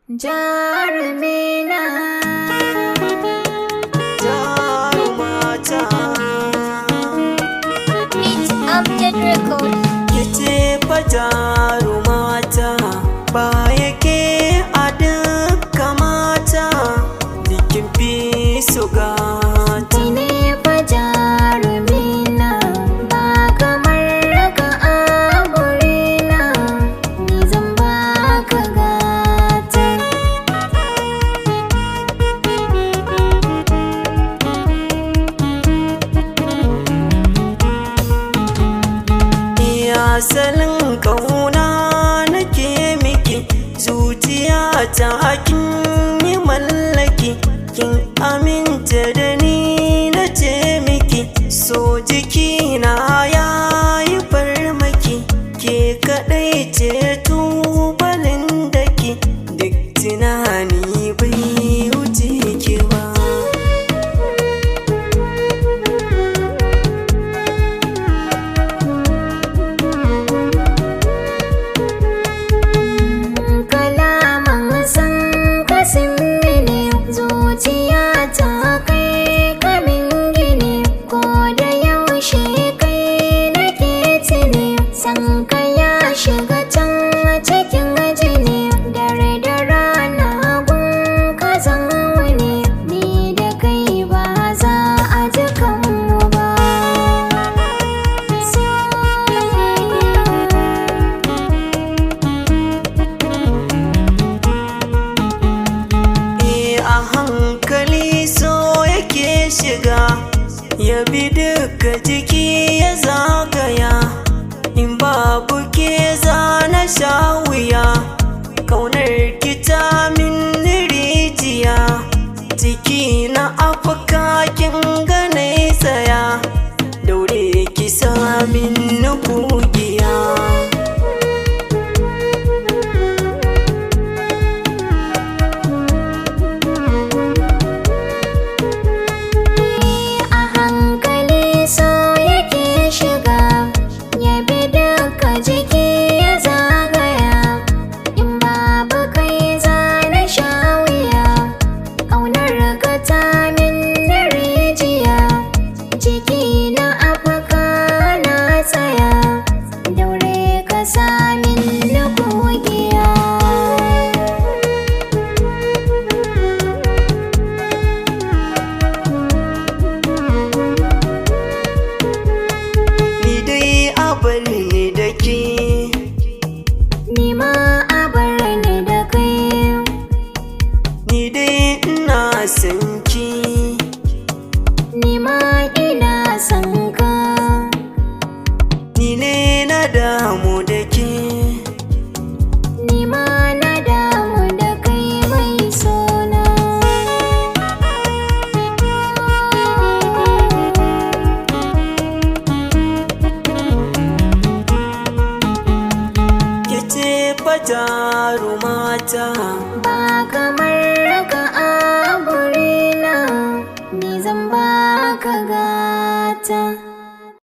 jarumina, jarumata. Beat Update Record. Yace fa jarumata, ba yake a dukka mata, jikin fi su gata. Ne fa jarumina, ba kamar ka a gurina, ni zan baka gata. Asalin ƙauna nake miki, zuciya ta kin yi mallaki, kin aminta da ni na ce miki, so jikina ya yi farmaki, ke kaɗai ce tubalin daki, duk tunani bai wuce ki ba. Ya bi duka jiki ya zagaya, in babu ke zana sha wuya, kaunar kita min rijiya, jiki na afaka kin gane tsaya, daure ki samin nukugiya. Sanki ni ma ina son ka, ni ne na damu da ke, ni ma na damu da kai mai suna. Yace fa jarumata, ba kamar ka a gurina, ni zan baka gata.